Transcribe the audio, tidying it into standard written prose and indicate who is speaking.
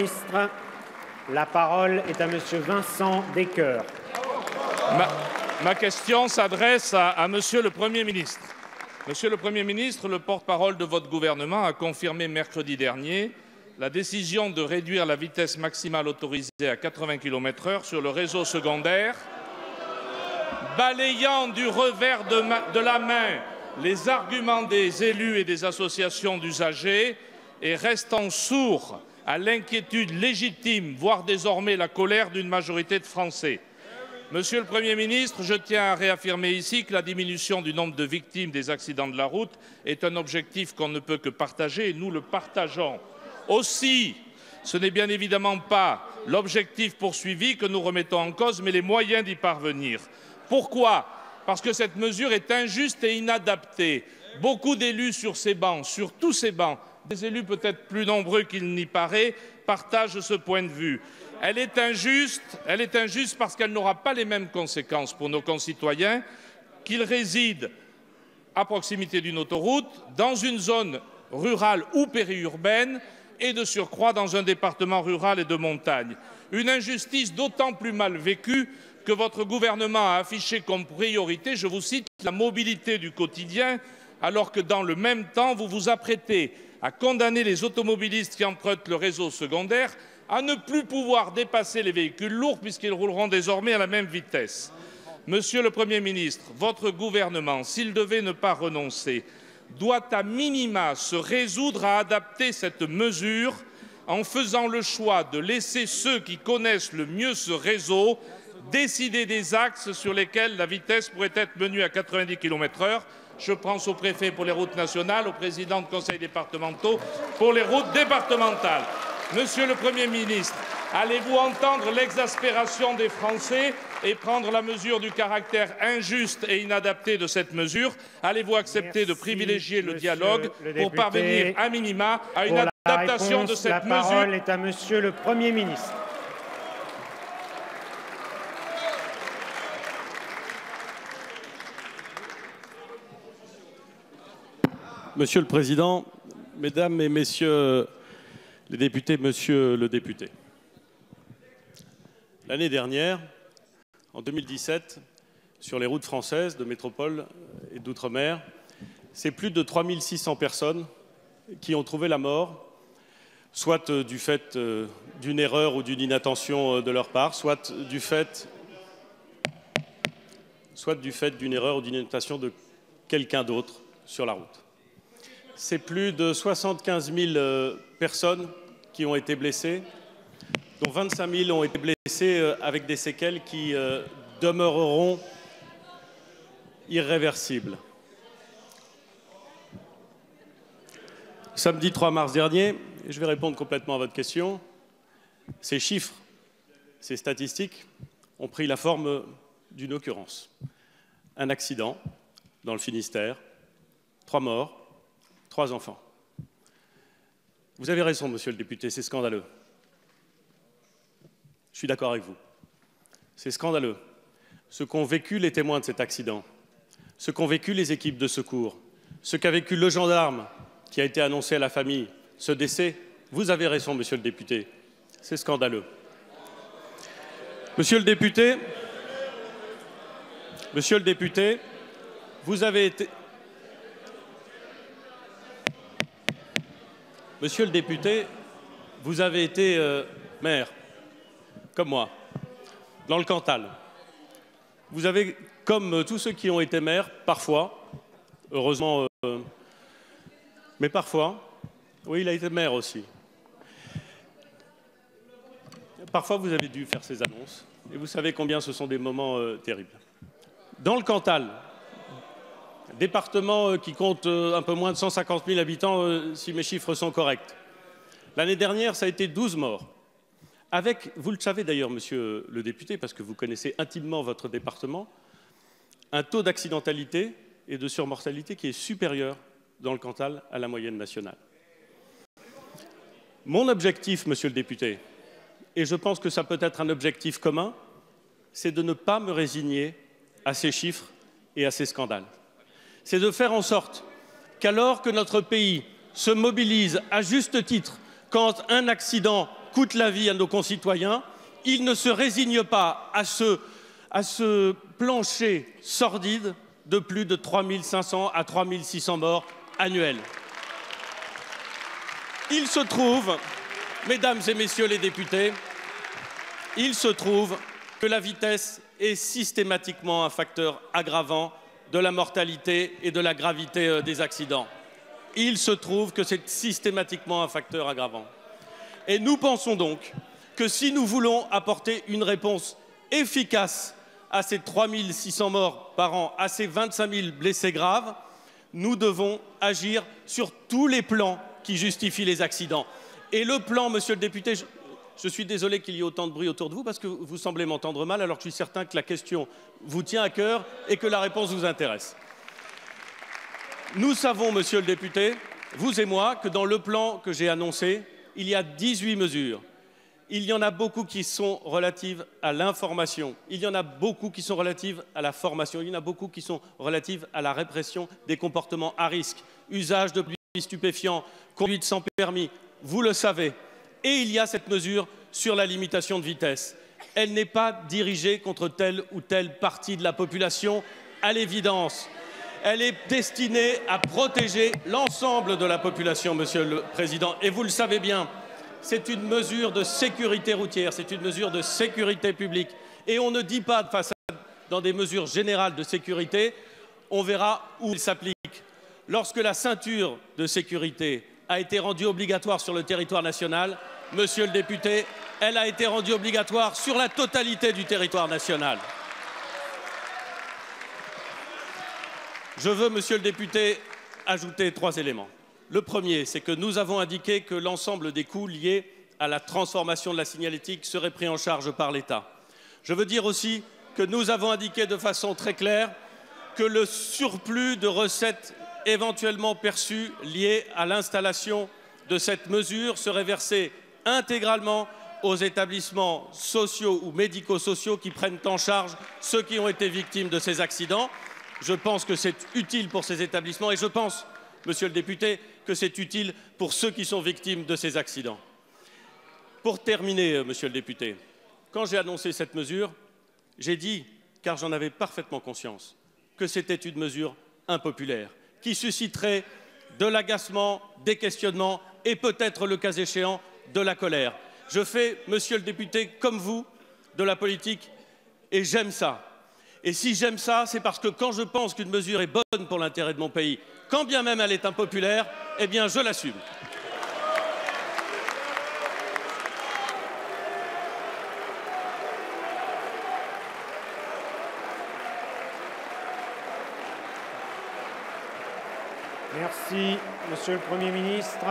Speaker 1: ministre. La parole est à Monsieur Vincent Descoeur.
Speaker 2: Ma question s'adresse à Monsieur le Premier ministre. Monsieur le Premier ministre, le porte-parole de votre gouvernement a confirmé mercredi dernier la décision de réduire la vitesse maximale autorisée à 80 km/h sur le réseau secondaire, balayant du revers de la main les arguments des élus et des associations d'usagers et restant sourd à l'inquiétude légitime, voire désormais la colère d'une majorité de Français. Monsieur le Premier ministre, je tiens à réaffirmer ici que la diminution du nombre de victimes des accidents de la route est un objectif qu'on ne peut que partager et nous le partageons. Aussi, ce n'est bien évidemment pas l'objectif poursuivi que nous remettons en cause, mais les moyens d'y parvenir. Pourquoi ? Parce que cette mesure est injuste et inadaptée. Beaucoup d'élus sur ces bancs, sur tous ces bancs, des élus peut-être plus nombreux qu'il n'y paraît, partagent ce point de vue. Elle est injuste parce qu'elle n'aura pas les mêmes conséquences pour nos concitoyens, qu'ils résident à proximité d'une autoroute, dans une zone rurale ou périurbaine, et de surcroît dans un département rural et de montagne. Une injustice d'autant plus mal vécue que votre gouvernement a affiché comme priorité, je vous cite, la mobilité du quotidien, alors que dans le même temps, vous vous apprêtez à condamner les automobilistes qui empruntent le réseau secondaire à ne plus pouvoir dépasser les véhicules lourds puisqu'ils rouleront désormais à la même vitesse. Monsieur le Premier ministre, votre gouvernement, s'il devait ne pas renoncer, doit à minima se résoudre à adapter cette mesure en faisant le choix de laisser ceux qui connaissent le mieux ce réseau décider des axes sur lesquels la vitesse pourrait être menée à 90 km/h. Je pense au préfet pour les routes nationales, au président de conseils départementaux pour les routes départementales. Monsieur le Premier ministre, allez-vous entendre l'exaspération des Français et prendre la mesure du caractère injuste et inadapté de cette mesure? Allez-vous accepter de privilégier le dialogue pour parvenir à minima à une adaptation de cette mesure?
Speaker 1: La parole est à Monsieur le Premier ministre.
Speaker 3: Monsieur le Président, Mesdames et Messieurs les députés, Monsieur le député, l'année dernière, en 2017, sur les routes françaises de métropole et d'outre-mer, c'est plus de 3600 personnes qui ont trouvé la mort, soit du fait d'une erreur ou d'une inattention de leur part, soit du fait d'une erreur ou d'une inattention de quelqu'un d'autre sur la route. C'est plus de 75 000 personnes qui ont été blessées, dont 25 000 ont été blessées avec des séquelles qui demeureront irréversibles. Samedi 3 mars dernier, et je vais répondre complètement à votre question, ces chiffres, ces statistiques ont pris la forme d'une occurrence. Un accident dans le Finistère, 3 morts, 3 enfants. Vous avez raison, monsieur le député, c'est scandaleux. Je suis d'accord avec vous. C'est scandaleux. Ce qu'ont vécu les témoins de cet accident, ce qu'ont vécu les équipes de secours, ce qu'a vécu le gendarme qui a été annoncé à la famille, ce décès, vous avez raison, monsieur le député, c'est scandaleux. Monsieur le député, vous avez été... Monsieur le député, vous avez été maire, comme moi, dans le Cantal. Vous avez, comme tous ceux qui ont été maires, parfois, heureusement, mais parfois, oui, il a été maire aussi. Parfois, vous avez dû faire ces annonces, et vous savez combien ce sont des moments terribles. Dans le Cantal, département qui compte un peu moins de 150 000 habitants, si mes chiffres sont corrects. L'année dernière, ça a été 12 morts. Avec, vous le savez d'ailleurs, monsieur le député, parce que vous connaissez intimement votre département, un taux d'accidentalité et de surmortalité qui est supérieur dans le Cantal à la moyenne nationale. Mon objectif, monsieur le député, et je pense que ça peut être un objectif commun, c'est de ne pas me résigner à ces chiffres et à ces scandales. C'est de faire en sorte qu'alors que notre pays se mobilise à juste titre quand un accident coûte la vie à nos concitoyens. Il ne se résigne pas à ce plancher sordide de plus de 3 500 à 3 600 morts annuels. Il se trouve, mesdames et messieurs les députés, il se trouve que la vitesse est systématiquement un facteur aggravant de la mortalité et de la gravité des accidents. Il se trouve que c'est systématiquement un facteur aggravant. Et nous pensons donc que si nous voulons apporter une réponse efficace à ces 3 600 morts par an, à ces 25 000 blessés graves, nous devons agir sur tous les plans qui justifient les accidents. Et le plan, monsieur le député, je suis désolé qu'il y ait autant de bruit autour de vous parce que vous semblez m'entendre mal alors que je suis certain que la question vous tient à cœur et que la réponse vous intéresse. Nous savons, monsieur le député, vous et moi, que dans le plan que j'ai annoncé, il y a 18 mesures. Il y en a beaucoup qui sont relatives à l'information, il y en a beaucoup qui sont relatives à la formation, il y en a beaucoup qui sont relatives à la répression des comportements à risque, usage de produits stupéfiants, conduite sans permis, vous le savez. Et il y a cette mesure sur la limitation de vitesse. Elle n'est pas dirigée contre telle ou telle partie de la population, à l'évidence. Elle est destinée à protéger l'ensemble de la population, Monsieur le Président. Et vous le savez bien, c'est une mesure de sécurité routière, c'est une mesure de sécurité publique. Et on ne dit pas de façade dans des mesures générales de sécurité, on verra où il s'applique. Lorsque la ceinture de sécurité a été rendue obligatoire sur le territoire national, monsieur le député, elle a été rendue obligatoire sur la totalité du territoire national. Je veux, monsieur le député, ajouter 3 éléments. Le premier, c'est que nous avons indiqué que l'ensemble des coûts liés à la transformation de la signalétique seraient pris en charge par l'État. Je veux dire aussi que nous avons indiqué de façon très claire que le surplus de recettes éventuellement perçues liées à l'installation de cette mesure serait versé intégralement aux établissements sociaux ou médico-sociaux qui prennent en charge ceux qui ont été victimes de ces accidents. Je pense que c'est utile pour ces établissements et je pense, monsieur le député, que c'est utile pour ceux qui sont victimes de ces accidents. Pour terminer, monsieur le député, quand j'ai annoncé cette mesure, j'ai dit, car j'en avais parfaitement conscience, que c'était une mesure impopulaire, qui susciterait de l'agacement, des questionnements et peut-être, le cas échéant, de la colère. Je fais, monsieur le député, comme vous, de la politique et j'aime ça. Et si j'aime ça, c'est parce que quand je pense qu'une mesure est bonne pour l'intérêt de mon pays, quand bien même elle est impopulaire, eh bien je l'assume.
Speaker 1: Merci, monsieur le Premier ministre.